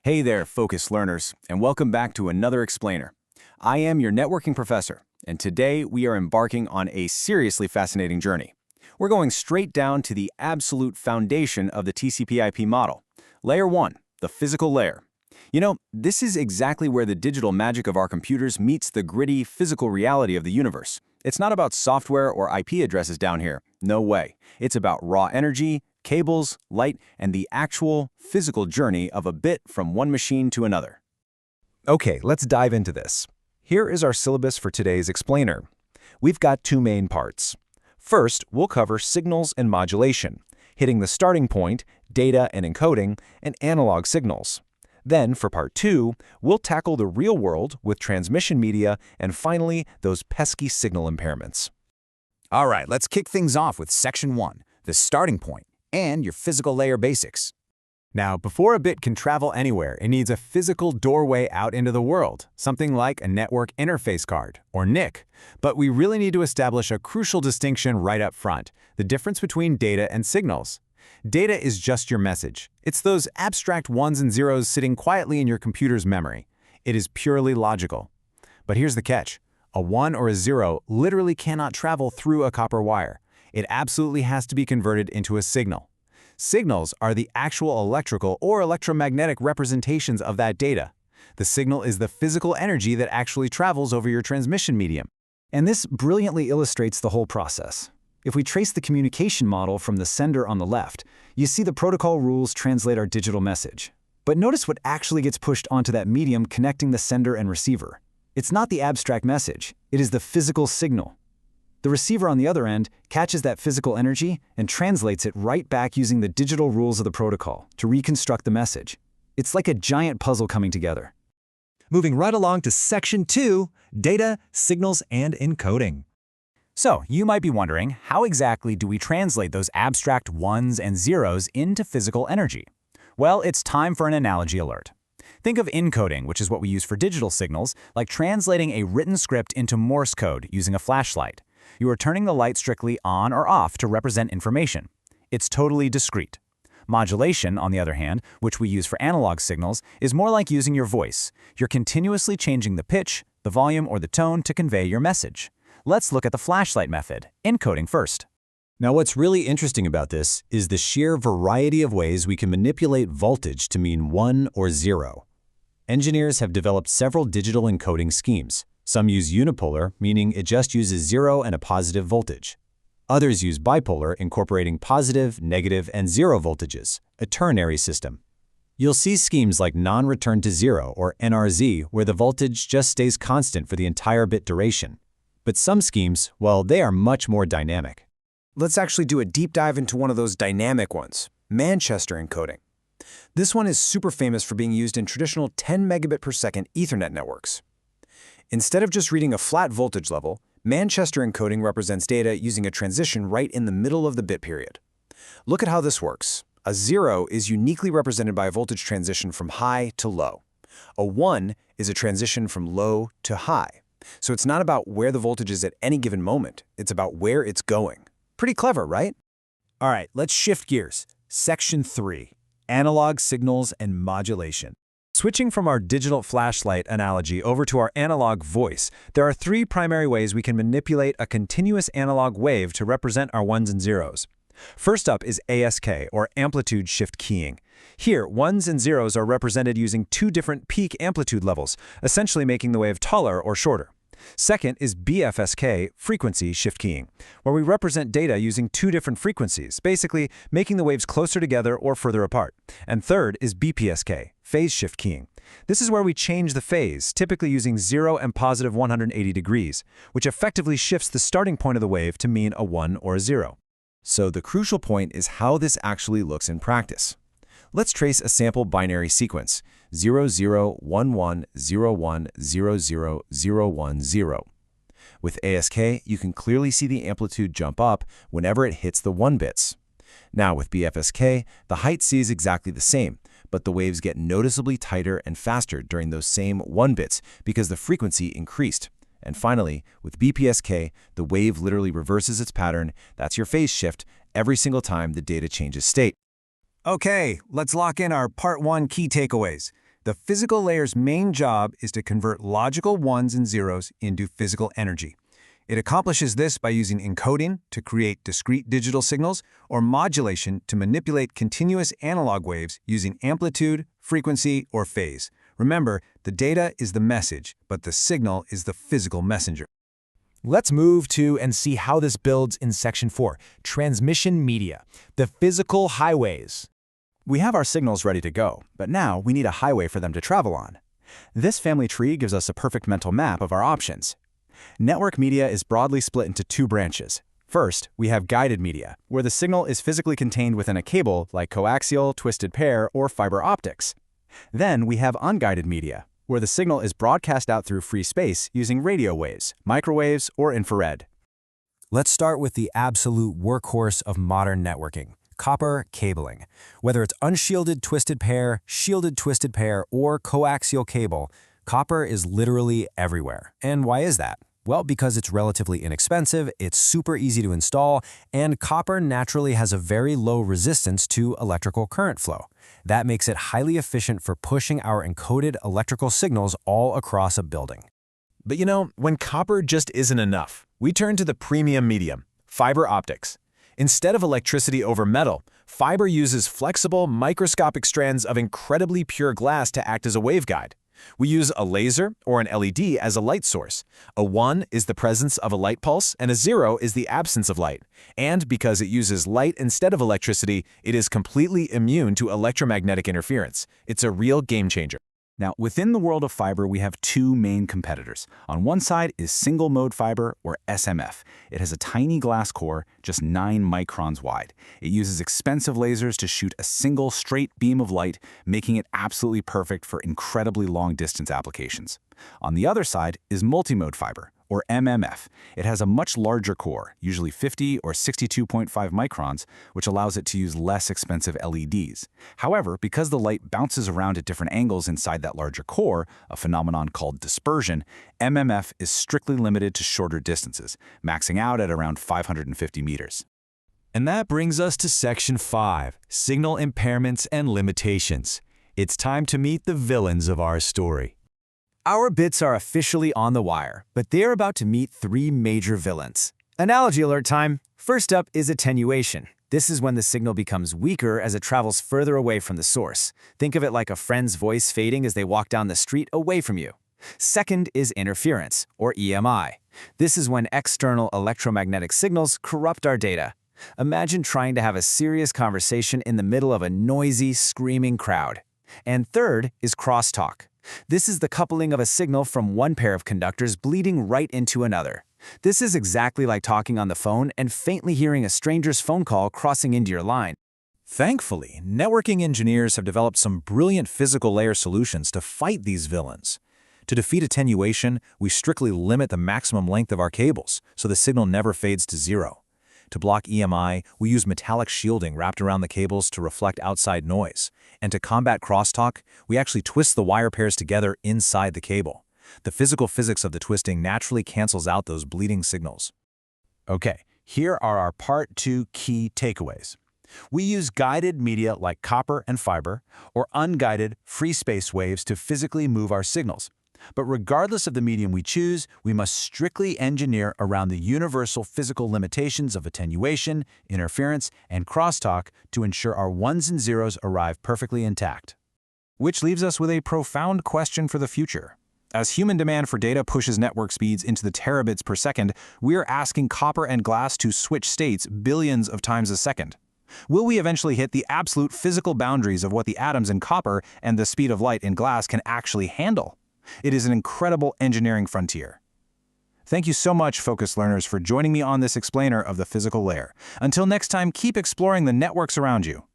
Hey there, focused learners, and welcome back to another explainer. I am your networking professor, and today we are embarking on a seriously fascinating journey. We're going straight down to the absolute foundation of the TCP/IP model. Layer 1, the physical layer. This is exactly where the digital magic of our computers meets the gritty, physical reality of the universe. It's not about software or IP addresses down here. No way. It's about raw energy, cables, light, and the actual physical journey of a bit from one machine to another. Okay, let's dive into this. Here is our syllabus for today's explainer. We've got two main parts. First, we'll cover signals and modulation, hitting the starting point, data and encoding, and analog signals. Then, for part 2, we'll tackle the real world with transmission media and finally, those pesky signal impairments. All right, let's kick things off with Section 1, the starting point, and your physical layer basics. Now, before a bit can travel anywhere, it needs a physical doorway out into the world, something like a network interface card, or NIC. But we really need to establish a crucial distinction right up front, the difference between data and signals. Data is just your message. It's those abstract ones and zeros sitting quietly in your computer's memory. It is purely logical. But here's the catch. A 1 or a 0 literally cannot travel through a copper wire. It absolutely has to be converted into a signal. Signals are the actual electrical or electromagnetic representations of that data. The signal is the physical energy that actually travels over your transmission medium. And this brilliantly illustrates the whole process. If we trace the communication model from the sender on the left, you see the protocol rules translate our digital message. But notice what actually gets pushed onto that medium connecting the sender and receiver. It's not the abstract message, it is the physical signal. The receiver on the other end catches that physical energy and translates it right back using the digital rules of the protocol to reconstruct the message. It's like a giant puzzle coming together. Moving right along to Section 2, Data, Signals, and Encoding. So, you might be wondering, how exactly do we translate those abstract ones and zeros into physical energy? Well, it's time for an analogy alert. Think of encoding, which is what we use for digital signals, like translating a written script into Morse code using a flashlight. You are turning the light strictly on or off to represent information. It's totally discrete. Modulation, on the other hand, which we use for analog signals, is more like using your voice. You're continuously changing the pitch, the volume, or the tone to convey your message. Let's look at the flashlight method, encoding first. Now, what's really interesting about this is the sheer variety of ways we can manipulate voltage to mean 1 or 0. Engineers have developed several digital encoding schemes. Some use unipolar, meaning it just uses 0 and a positive voltage. Others use bipolar, incorporating positive, negative, and 0 voltages, a ternary system. You'll see schemes like non-return to 0, or NRZ, where the voltage just stays constant for the entire bit duration. But some schemes, well, they are much more dynamic. Let's actually do a deep dive into one of those dynamic ones, Manchester encoding. This one is super famous for being used in traditional 10 megabit per second Ethernet networks. Instead of just reading a flat voltage level, Manchester encoding represents data using a transition right in the middle of the bit period. Look at how this works. A 0 is uniquely represented by a voltage transition from high to low. A 1 is a transition from low to high. So it's not about where the voltage is at any given moment, it's about where it's going. Pretty clever, right? All right, let's shift gears. Section 3, Analog Signals and Modulation. Switching from our digital flashlight analogy over to our analog voice, there are 3 primary ways we can manipulate a continuous analog wave to represent our ones and zeros. First up is ASK, or amplitude shift keying. Here, ones and zeros are represented using 2 different peak amplitude levels, essentially making the wave taller or shorter. Second is BFSK, frequency shift keying, where we represent data using 2 different frequencies, basically making the waves closer together or further apart. And third is BPSK, phase shift keying. This is where we change the phase, typically using 0 and positive 180 degrees, which effectively shifts the starting point of the wave to mean a 1 or a 0. So the crucial point is how this actually looks in practice. Let's trace a sample binary sequence, 001101000010. With ASK, you can clearly see the amplitude jump up whenever it hits the 1 bits. Now with BFSK, the height stays exactly the same, but the waves get noticeably tighter and faster during those same 1 bits because the frequency increased. And finally, with BPSK, the wave literally reverses its pattern. That's your phase shift every single time the data changes state. Okay, let's lock in our Part 1 key takeaways. The physical layer's main job is to convert logical ones and zeros into physical energy. It accomplishes this by using encoding to create discrete digital signals or modulation to manipulate continuous analog waves using amplitude, frequency, or phase. Remember, the data is the message, but the signal is the physical messenger. Let's move to and see how this builds in Section 4, Transmission Media, the physical highways. We have our signals ready to go, but now we need a highway for them to travel on. This family tree gives us a perfect mental map of our options. Network media is broadly split into two branches. First, we have guided media, where the signal is physically contained within a cable like coaxial, twisted pair, or fiber optics. Then we have unguided media, where the signal is broadcast out through free space using radio waves, microwaves, or infrared. Let's start with the absolute workhorse of modern networking, copper cabling. Whether it's unshielded twisted pair, shielded twisted pair, or coaxial cable, copper is literally everywhere. And why is that? Well, because it's relatively inexpensive, it's super easy to install, and copper naturally has a very low resistance to electrical current flow. That makes it highly efficient for pushing our encoded electrical signals all across a building. But you know, when copper just isn't enough, we turn to the premium medium, fiber optics. Instead of electricity over metal, fiber uses flexible, microscopic strands of incredibly pure glass to act as a waveguide. We use a laser or an LED as a light source. A 1 is the presence of a light pulse, and a 0 is the absence of light. And because it uses light instead of electricity, it is completely immune to electromagnetic interference. It's a real game changer. Now, within the world of fiber, we have two main competitors. On one side is single-mode fiber, or SMF. It has a tiny glass core, just 9 microns wide. It uses expensive lasers to shoot a single straight beam of light, making it absolutely perfect for incredibly long-distance applications. On the other side is multimode fiber, or MMF. It has a much larger core, usually 50 or 62.5 microns, which allows it to use less expensive LEDs. However, because the light bounces around at different angles inside that larger core, a phenomenon called dispersion, MMF is strictly limited to shorter distances, maxing out at around 550 meters. And that brings us to Section 5, Signal Impairments and Limitations. It's time to meet the villains of our story. Our bits are officially on the wire, but they're about to meet 3 major villains. Analogy alert time. First up is attenuation. This is when the signal becomes weaker as it travels further away from the source. Think of it like a friend's voice fading as they walk down the street away from you. Second is interference, or EMI. This is when external electromagnetic signals corrupt our data. Imagine trying to have a serious conversation in the middle of a noisy, screaming crowd. And third is crosstalk. This is the coupling of a signal from one pair of conductors bleeding right into another. This is exactly like talking on the phone and faintly hearing a stranger's phone call crossing into your line. Thankfully, networking engineers have developed some brilliant physical layer solutions to fight these villains. To defeat attenuation, we strictly limit the maximum length of our cables, so the signal never fades to 0. To block EMI, we use metallic shielding wrapped around the cables to reflect outside noise. And to combat crosstalk, we actually twist the wire pairs together inside the cable. The physical physics of the twisting naturally cancels out those bleeding signals. Okay, here are our Part 2 key takeaways. We use guided media like copper and fiber, or unguided free space waves to physically move our signals. But regardless of the medium we choose, we must strictly engineer around the universal physical limitations of attenuation, interference, and crosstalk to ensure our ones and zeros arrive perfectly intact. Which leaves us with a profound question for the future. As human demand for data pushes network speeds into the terabits per second, we are asking copper and glass to switch states billions of times a second. Will we eventually hit the absolute physical boundaries of what the atoms in copper and the speed of light in glass can actually handle? It is an incredible engineering frontier. Thank you so much, Focus Learners, for joining me on this explainer of the physical layer. Until next time, keep exploring the networks around you.